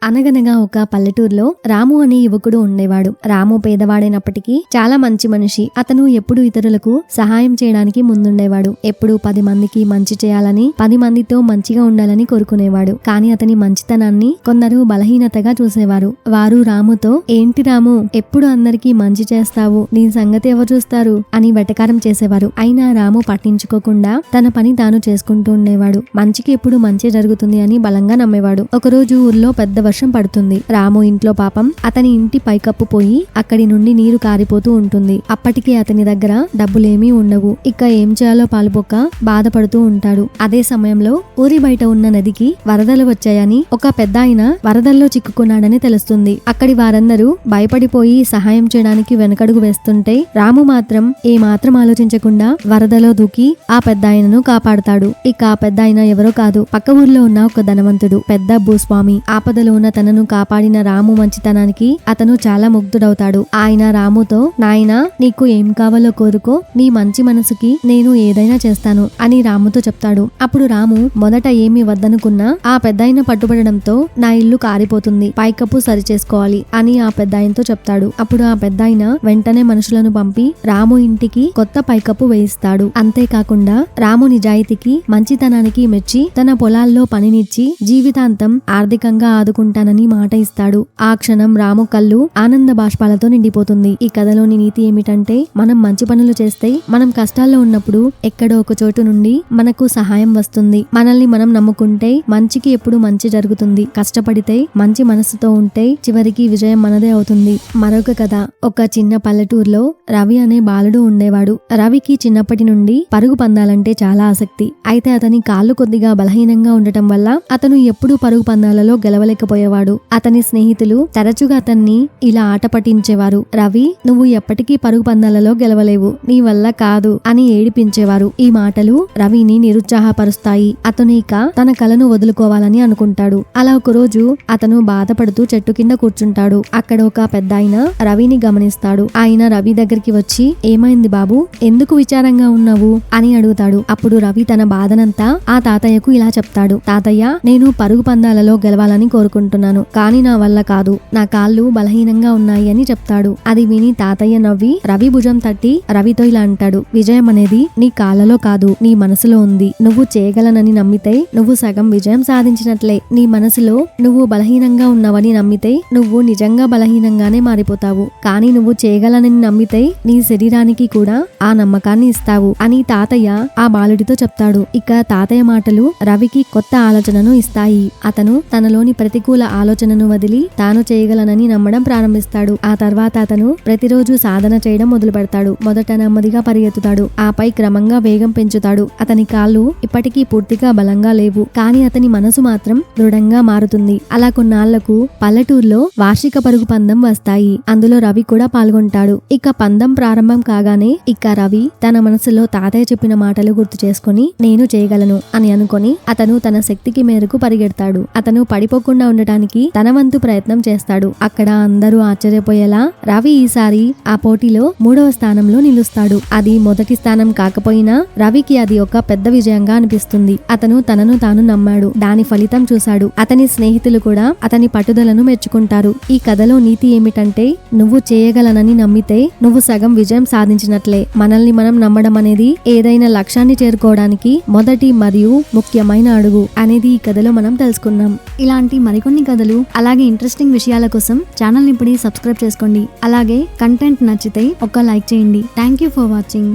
అనగనగా ఒక పల్లెటూరులో రాము అనే యువకుడు ఉండేవాడు. రాము పేదవాడైనప్పటికీ చాలా మంచి మనిషి. అతను ఎప్పుడు ఇతరులకు సహాయం చేయడానికి ముందుండేవాడు. ఎప్పుడు 10 మందికి మంచి చేయాలని, 10 మందితో మంచిగా ఉండాలని కోరుకునేవాడు. కానీ అతని మంచితనాన్ని కొందరు బలహీనతగా చూసేవారు. వారు రాముతో, ఏంటి రాము, ఎప్పుడు అందరికీ మంచి చేస్తావు, నీ సంగతి ఎవరు చూస్తారు అని వెటకారం చేసేవారు. అయినా రాము పట్టించుకోకుండా తన పని తాను చేసుకుంటూ ఉండేవాడు. మంచికి ఎప్పుడు మంచి జరుగుతుంది అని బలంగా నమ్మేవాడు. ఒకరోజు ఊర్లో పెద్ద వర్షం పడుతుంది. రాము ఇంట్లో పాపం అతని ఇంటి పైకప్పు పోయి అక్కడి నుండి నీరు కారిపోతూ ఉంటుంది. అప్పటికే అతని దగ్గర డబ్బులేమీ ఉండవు. ఇక ఏం చేయాలో పాలుపోక బాధపడుతూ ఉంటాడు. అదే సమయంలో ఊరి బయట ఉన్న నదికి వరదలు వచ్చాయని, ఒక పెద్ద ఆయన వరదల్లో చిక్కుకున్నాడని తెలుస్తుంది. అక్కడి వారందరూ భయపడిపోయి సహాయం చేయడానికి వెనకడుగు వేస్తుంటే రాము మాత్రం ఏమాత్రం ఆలోచించకుండా వరదలో దూకి ఆ పెద్ద ఆయనను కాపాడుతాడు. ఇక ఆ పెద్ద ఆయన ఎవరో కాదు, పక్క ఊర్లో ఉన్న ఒక ధనవంతుడు, పెద్ద భూస్వామి. ఆపదలో ఉన్న తనను కాపాడిన రాము మంచితనానికి అతను చాలా ముగ్ధుడవుతాడు. ఆయన రాముతో, నాయనా, నీకు ఏం కావాలో కోరుకో, నీ మంచి మనసుకి నేను ఏదైనా చేస్తాను అని రాముతో చెప్తాడు. అప్పుడు రాము మొదట ఏమీ వద్దనుకున్నా ఆ పెద్దాయన పట్టుబడడంతో, నా ఇల్లు కారిపోతుంది, పైకప్పు సరి చేసుకోవాలి అని ఆ పెద్దాయనతో చెప్తాడు. అప్పుడు ఆ పెద్దాయన వెంటనే మనుషులను పంపి రాము ఇంటికి కొత్త పైకప్పు వేయిస్తాడు. అంతేకాకుండా రాము నిజాయితీకి, మంచితనానికి మెచ్చి తన పొలాల్లో పనినిచ్చి జీవితాంతం ఆర్థికంగా ఆదుకుంటానని మాట ఇస్తాడు. ఆ క్షణం రాము కళ్ళు ఆనంద బాష్పాలతో నిండిపోతుంది. ఈ కథలోని నీతి ఏమిటంటే, మనం మంచి పనులు చేస్తే, మనం కష్టాల్లో ఉన్నప్పుడు ఎక్కడో ఒక చోటు నుండి మనకు సహాయం వస్తుంది. మనల్ని మనం నమ్ముకుంటే మంచికి ఎప్పుడు మంచి జరుగుతుంది. కష్టపడితే, మంచి మనసుతో ఉంటే చివరికి విజయం మనదే అవుతుంది. మరొక కథ. ఒక చిన్న పల్లెటూరులో రవి అనే బాలుడు ఉండేవాడు. రవికి చిన్నప్పటి నుండి పరుగు పందాలంటే చాలా ఆసక్తి. అయితే అతని కాళ్ళు కొద్దిగా బలహీనంగా ఉండటం వల్ల అతను ఎప్పుడూ పరుగు పందాలలో గెలవలేకపోయేవాడు. అతని స్నేహితులు తరచుగా అతన్ని ఇలా ఆట పట్టించేవారు. రవి, నువ్వు ఎప్పటికీ పరుగు పందాలలో గెలవలేవు, నీ వల్ల కాదు అని ఏడిపించేవారు. ఈ మాటలు రవిని నిరుత్సాహపరుస్తాయి. అతను ఇక తన కలను వదులుకోవాలని అనుకుంటాడు. అలా ఒక రోజు అతను బాధపడుతూ చెట్టు కింద కూర్చుంటాడు. అక్కడ ఒక పెద్దాయన రవిని గమనిస్తాడు. ఆయన రవి దగ్గరికి వచ్చి, ఏమైంది బాబు, ఎందుకు విచారంగా ఉన్నావు అని అడుగుతాడు. అప్పుడు రవి తన బాధనంతా ఆ తాతయ్యకు ఇలా చెప్తాడు. తాతయ్య, నేను పరుగు పందాలలో గెలవాలని కోరుకుంటున్నాను, కానీ నా వల్ల కాదు, నా కాళ్ళు బలహీనంగా ఉన్నాయి అని చెప్తాడు. అది విని తాతయ్య నవ్వి రవి భుజం తట్టి రవితో ఇలా అంటాడు. విజయం అనేది నీ కాళ్ళలో కాదు, నీ మనసులో ఉంది. నువ్వు చేయగలనని నమ్మితే నువ్వు సగం విజయం సాధించినట్లే. నీ మనసులో నువ్వు బలహీనంగా ఉన్నావని నమ్మితే నువ్వు నిజంగా బలహీనంగానే మారిపోతావు. కానీ నువ్వు చేయగలనని నమ్మితే నీ శరీరానికి కూడా ఆ నమ్మకాన్ని ఇస్తావు అని తాతయ్య ఆ బాలుడితో చెప్తాడు. ఇక తాతయ్య మాటలు రవికి కొత్త ఆలోచనను ఇస్తాయి. అతను తనలోని ప్రతికూల ఆలోచనను వదిలి తాను చేయగలనని నమ్మడం ప్రారంభిస్తాడు. ఆ తర్వాత అతను ప్రతిరోజు సాధన చేయడం మొదలు పెడతాడు. మొదట నెమ్మదిగా పరిగెత్తుతాడు, ఆపై క్రమంగా వేగం పెంచుతాడు. అతని కాళ్ళు ఇప్పటికీ పూర్తిగా బలంగా లేవు, కానీ అతని మనసు మాత్రం దృఢంగా మారుతుంది. అలా కొన్నాళ్లకు పల్లెటూరులో వార్షిక పరుగు పందెం వస్తాయి. అందులో రవి కూడా పాల్గొంటాడు. ఇక పందెం ప్రారంభం కాగానే ఇక రవి తన మనసులో తాతయ్య చెప్పిన మాటలు గుర్తు చేసుకుని, నేను చేయగలను అని అనుకొని అతను తన శక్తికి మేరకు పరిగెడతాడు. అతను పడిపోకుండా ఉండటానికి తన వంతు ప్రయత్నం చేస్తాడు. అక్కడ అందరూ ఆశ్చర్యపోయేలా రవి ఈసారి ఆ పోటీలో 3వ స్థానంలో నిలుస్తాడు. అది మొదటి స్థానం కాకపోయినా రవికి అది ఒక పెద్ద విజయంగా అనిపిస్తుంది. అతను తనను తాను నమ్మాడు. దాని ఫలితం చూశాడు. అతని స్నేహితులు కూడా అతని పట్టుదలను మెచ్చుకుంటారు. ఈ కథలో నీతి ఏమిటంటే, నువ్వు చేయగలనని నమ్మితే నువ్వు సగం విజయం సాధించినట్లే. మనల్ని మనం నమ్మడం అనేది ఏదైనా లక్ష్యాన్ని చేరుకోవడానికి మొదటి మరియు ముఖ్యమైన అడుగు అనేది ఈ కథలో మనం తెలుసుకున్నాం. ఇలాంటి మరికొన్ని కథలు, అలాగే ఇంట్రెస్టింగ్ విషయాల కోసం ఛానల్ ని ఇప్పుడే సబ్స్క్రైబ్ చేసుకోండి. అలాగే కంటెంట్ నచ్చితే ఒక లైక్ చేయండి. Thank you for watching.